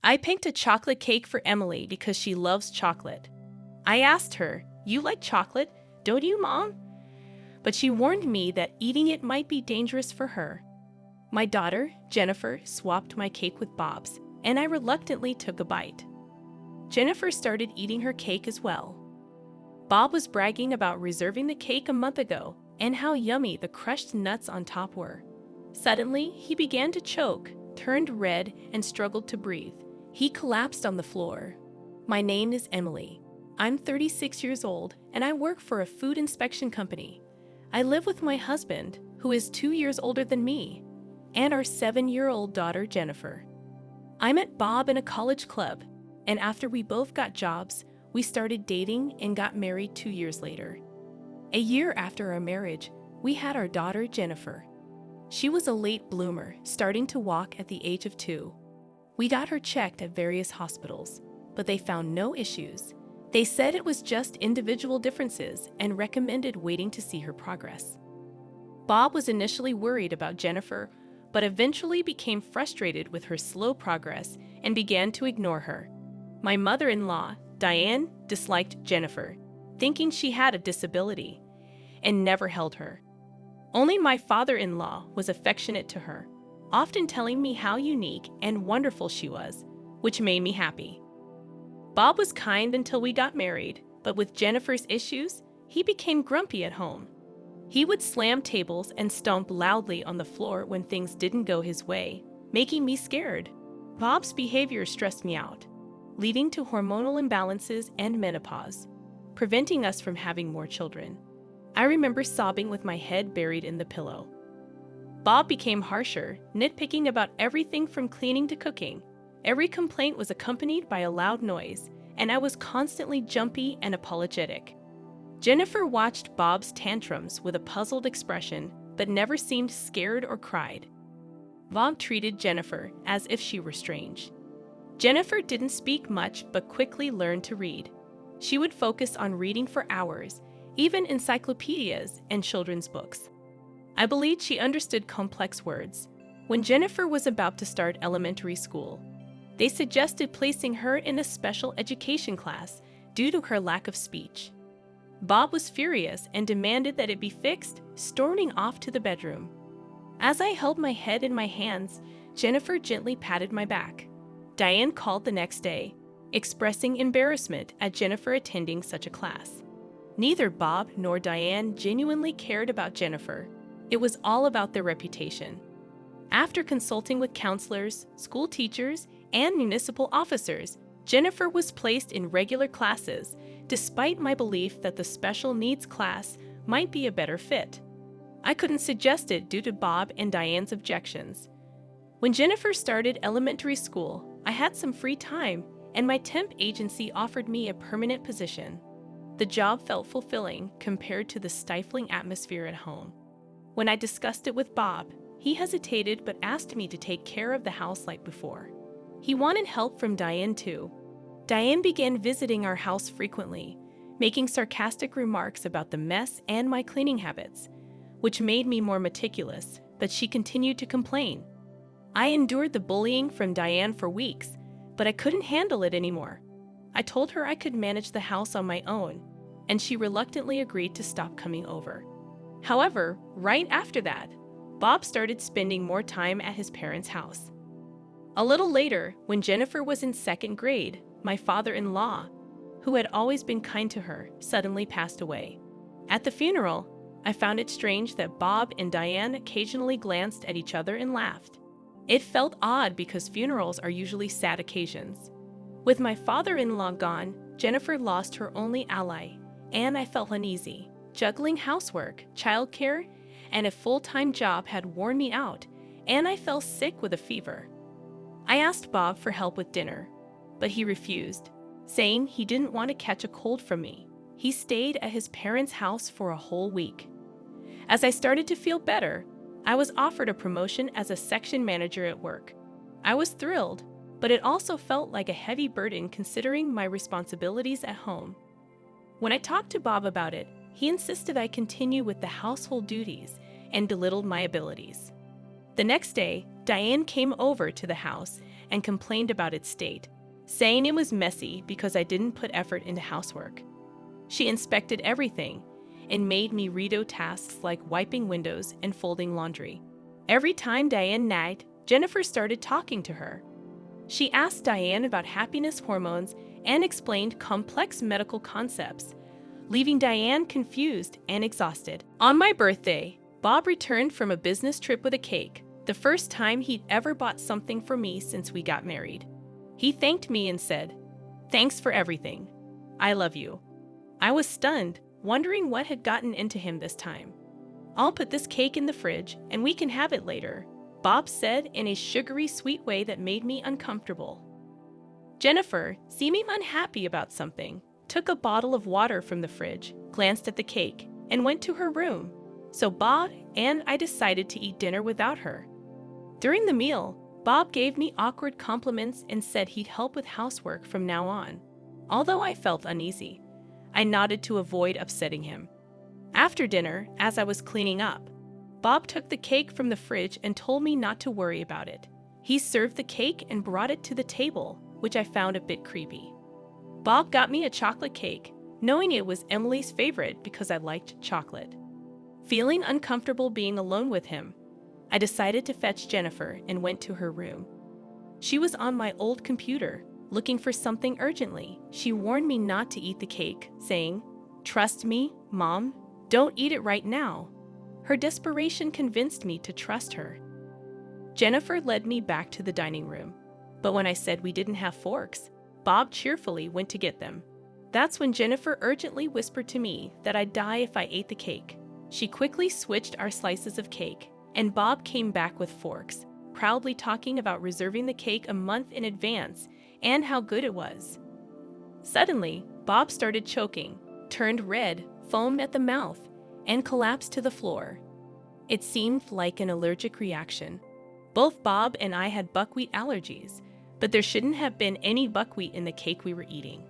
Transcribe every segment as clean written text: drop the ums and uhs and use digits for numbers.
I picked a chocolate cake for Emily because she loves chocolate. I asked her, "You like chocolate, don't you, Mom?" But she warned me that eating it might be dangerous for her. My daughter, Jennifer, swapped my cake with Bob's, and I reluctantly took a bite. Jennifer started eating her cake as well. Bob was bragging about reserving the cake a month ago and how yummy the crushed nuts on top were. Suddenly, he began to choke, turned red, and struggled to breathe. He collapsed on the floor. My name is Emily. I'm 36 years old, and I work for a food inspection company. I live with my husband, who is 2 years older than me, and our 7-year-old daughter, Jennifer. I met Bob in a college club, and after we both got jobs, we started dating and got married 2 years later. A year after our marriage, we had our daughter, Jennifer. She was a late bloomer, starting to walk at the age of 2. We got her checked at various hospitals, but they found no issues. They said it was just individual differences and recommended waiting to see her progress. Bob was initially worried about Jennifer, but eventually became frustrated with her slow progress and began to ignore her. My mother-in-law, Diane, disliked Jennifer, thinking she had a disability, and never held her. Only my father-in-law was affectionate to her, often telling me how unique and wonderful she was, which made me happy. Bob was kind until we got married, but with Jennifer's issues, he became grumpy at home. He would slam tables and stomp loudly on the floor when things didn't go his way, making me scared. Bob's behavior stressed me out, leading to hormonal imbalances and menopause, preventing us from having more children. I remember sobbing with my head buried in the pillow. Bob became harsher, nitpicking about everything from cleaning to cooking. Every complaint was accompanied by a loud noise, and I was constantly jumpy and apologetic. Jennifer watched Bob's tantrums with a puzzled expression, but never seemed scared or cried. Bob treated Jennifer as if she were strange. Jennifer didn't speak much but quickly learned to read. She would focus on reading for hours, even encyclopedias and children's books. I believed she understood complex words. When Jennifer was about to start elementary school, they suggested placing her in a special education class due to her lack of speech. Bob was furious and demanded that it be fixed, storming off to the bedroom. As I held my head in my hands, Jennifer gently patted my back. Diane called the next day, expressing embarrassment at Jennifer attending such a class. Neither Bob nor Diane genuinely cared about Jennifer. It was all about their reputation. After consulting with counselors, school teachers, and municipal officers, Jennifer was placed in regular classes, despite my belief that the special needs class might be a better fit. I couldn't suggest it due to Bob and Diane's objections. When Jennifer started elementary school, I had some free time, and my temp agency offered me a permanent position. The job felt fulfilling compared to the stifling atmosphere at home. When I discussed it with Bob, he hesitated but asked me to take care of the house like before. He wanted help from Diane too. Diane began visiting our house frequently, making sarcastic remarks about the mess and my cleaning habits, which made me more meticulous, but she continued to complain. I endured the bullying from Diane for weeks, but I couldn't handle it anymore. I told her I could manage the house on my own, and she reluctantly agreed to stop coming over. However, right after that, Bob started spending more time at his parents' house. A little later, when Jennifer was in 2nd grade, my father-in-law, who had always been kind to her, suddenly passed away. At the funeral, I found it strange that Bob and Diane occasionally glanced at each other and laughed. It felt odd because funerals are usually sad occasions. With my father-in-law gone, Jennifer lost her only ally, and I felt uneasy. Juggling housework, childcare, and a full-time job had worn me out, and I fell sick with a fever. I asked Bob for help with dinner, but he refused, saying he didn't want to catch a cold from me. He stayed at his parents' house for a whole week. As I started to feel better, I was offered a promotion as a section manager at work. I was thrilled, but it also felt like a heavy burden considering my responsibilities at home. When I talked to Bob about it, he insisted I continue with the household duties and belittled my abilities. The next day, Diane came over to the house and complained about its state, saying it was messy because I didn't put effort into housework. She inspected everything and made me redo tasks like wiping windows and folding laundry. Every time Diane nagged, Jennifer started talking to her. She asked Diane about happiness hormones and explained complex medical concepts, leaving Diane confused and exhausted. On my birthday, Bob returned from a business trip with a cake, the first time he'd ever bought something for me since we got married. He thanked me and said, "Thanks for everything. I love you." I was stunned, wondering what had gotten into him this time. "I'll put this cake in the fridge and we can have it later," Bob said in a sugary sweet way that made me uncomfortable. Jennifer, seeming unhappy about something, took a bottle of water from the fridge, glanced at the cake, and went to her room. So Bob and I decided to eat dinner without her. During the meal, Bob gave me awkward compliments and said he'd help with housework from now on. Although I felt uneasy, I nodded to avoid upsetting him. After dinner, as I was cleaning up, Bob took the cake from the fridge and told me not to worry about it. He served the cake and brought it to the table, which I found a bit creepy. Bob got me a chocolate cake, knowing it was Emily's favorite because I liked chocolate. Feeling uncomfortable being alone with him, I decided to fetch Jennifer and went to her room. She was on my old computer, looking for something urgently. She warned me not to eat the cake, saying, "Trust me, Mom, don't eat it right now." Her desperation convinced me to trust her. Jennifer led me back to the dining room, but when I said we didn't have forks, Bob cheerfully went to get them. That's when Jennifer urgently whispered to me that I'd die if I ate the cake. She quickly switched our slices of cake, and Bob came back with forks, proudly talking about reserving the cake a month in advance and how good it was. Suddenly, Bob started choking, turned red, foamed at the mouth, and collapsed to the floor. It seemed like an allergic reaction. Both Bob and I had buckwheat allergies, but there shouldn't have been any buckwheat in the cake we were eating.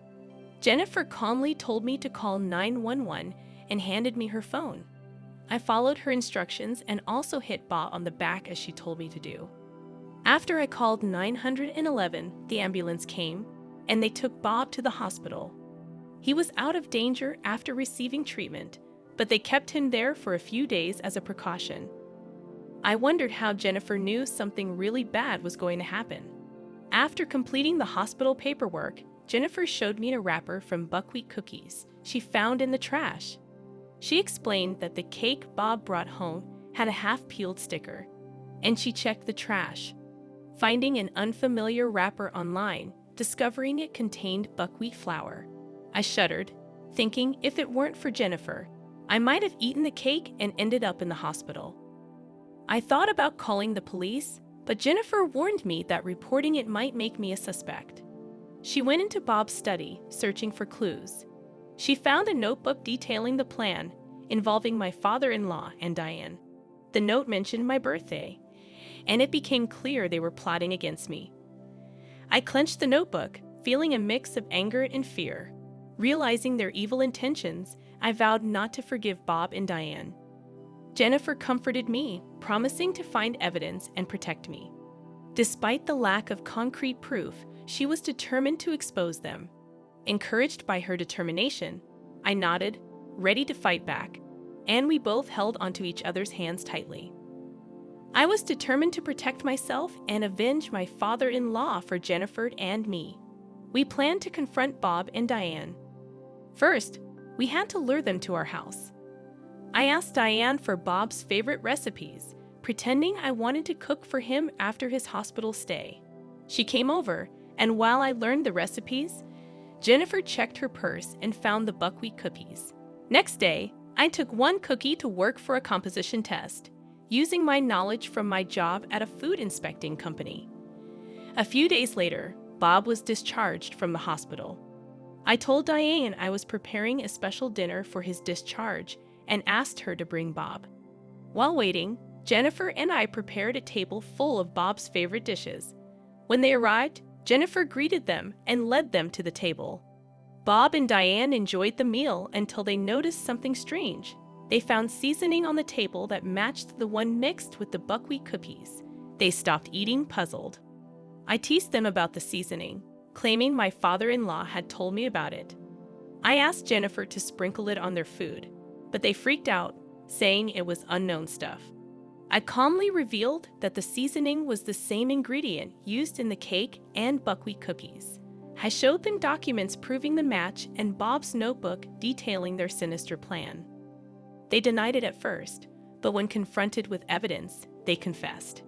Jennifer calmly told me to call 911 and handed me her phone. I followed her instructions and also hit Bob on the back as she told me to do. After I called 911, the ambulance came, and they took Bob to the hospital. He was out of danger after receiving treatment, but they kept him there for a few days as a precaution. I wondered how Jennifer knew something really bad was going to happen. After completing the hospital paperwork, Jennifer showed me a wrapper from buckwheat cookies she found in the trash. She explained that the cake Bob brought home had a half-peeled sticker, and she checked the trash, finding an unfamiliar wrapper online, discovering it contained buckwheat flour. I shuddered, thinking if it weren't for Jennifer, I might have eaten the cake and ended up in the hospital. I thought about calling the police, but Jennifer warned me that reporting it might make me a suspect. She went into Bob's study, searching for clues. She found a notebook detailing the plan, involving my father-in-law and Diane. The note mentioned my birthday, and it became clear they were plotting against me. I clenched the notebook, feeling a mix of anger and fear. Realizing their evil intentions, I vowed not to forgive Bob and Diane. Jennifer comforted me, promising to find evidence and protect me. Despite the lack of concrete proof, she was determined to expose them. Encouraged by her determination, I nodded, ready to fight back, and we both held onto each other's hands tightly. I was determined to protect myself and avenge my father-in-law for Jennifer and me. We planned to confront Bob and Diane. First, we had to lure them to our house. I asked Diane for Bob's favorite recipes, pretending I wanted to cook for him after his hospital stay. She came over, and while I learned the recipes, Jennifer checked her purse and found the buckwheat cookies. Next day, I took one cookie to work for a composition test, using my knowledge from my job at a food inspecting company. A few days later, Bob was discharged from the hospital. I told Diane I was preparing a special dinner for his discharge and asked her to bring Bob. While waiting, Jennifer and I prepared a table full of Bob's favorite dishes. When they arrived, Jennifer greeted them and led them to the table. Bob and Diane enjoyed the meal until they noticed something strange. They found seasoning on the table that matched the one mixed with the buckwheat cookies. They stopped eating, puzzled. I teased them about the seasoning, claiming my father-in-law had told me about it. I asked Jennifer to sprinkle it on their food, but they freaked out, saying it was unknown stuff. I calmly revealed that the seasoning was the same ingredient used in the cake and buckwheat cookies. I showed them documents proving the match and Bob's notebook detailing their sinister plan. They denied it at first, but when confronted with evidence, they confessed.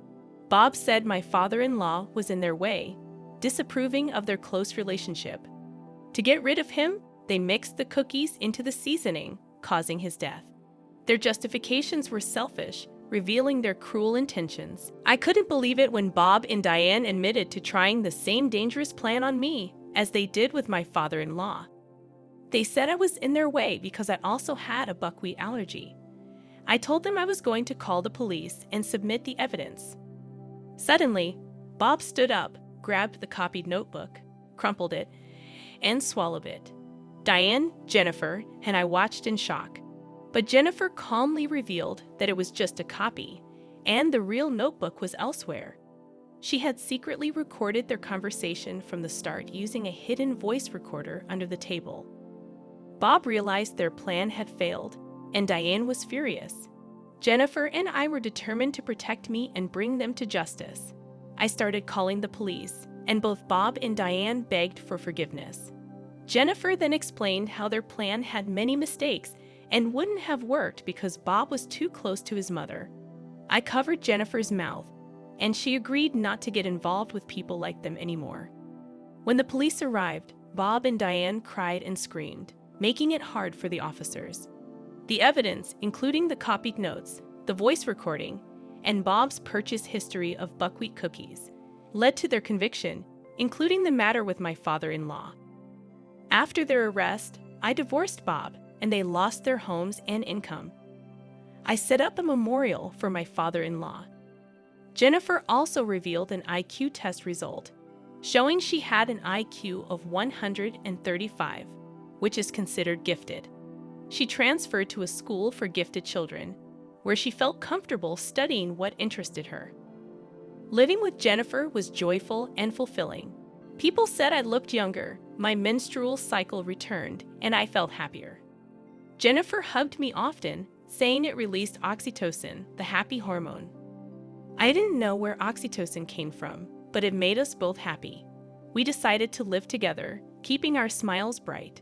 Bob said my father-in-law was in their way, disapproving of their close relationship. To get rid of him, they mixed the cookies into the seasoning, causing his death. Their justifications were selfish, revealing their cruel intentions. I couldn't believe it when Bob and Diane admitted to trying the same dangerous plan on me as they did with my father-in-law. They said I was in their way because I also had a buckwheat allergy. I told them I was going to call the police and submit the evidence. Suddenly, Bob stood up, grabbed the copied notebook, crumpled it, and swallowed it. Diane, Jennifer, and I watched in shock. But Jennifer calmly revealed that it was just a copy, and the real notebook was elsewhere. She had secretly recorded their conversation from the start using a hidden voice recorder under the table. Bob realized their plan had failed, and Diane was furious. Jennifer and I were determined to protect me and bring them to justice. I started calling the police, and both Bob and Diane begged for forgiveness. Jennifer then explained how their plan had many mistakes and wouldn't have worked because Bob was too close to his mother. I covered Jennifer's mouth, and she agreed not to get involved with people like them anymore. When the police arrived, Bob and Diane cried and screamed, making it hard for the officers. The evidence, including the copied notes, the voice recording, and Bob's purchase history of buckwheat cookies, led to their conviction, including the matter with my father-in-law. After their arrest, I divorced Bob, and they lost their homes and income. I set up a memorial for my father-in-law. Jennifer also revealed an IQ test result, showing she had an IQ of 135, which is considered gifted. She transferred to a school for gifted children, where she felt comfortable studying what interested her. Living with Jennifer was joyful and fulfilling. People said I looked younger, my menstrual cycle returned, and I felt happier. Jennifer hugged me often, saying it released oxytocin, the happy hormone. I didn't know where oxytocin came from, but it made us both happy. We decided to live together, keeping our smiles bright.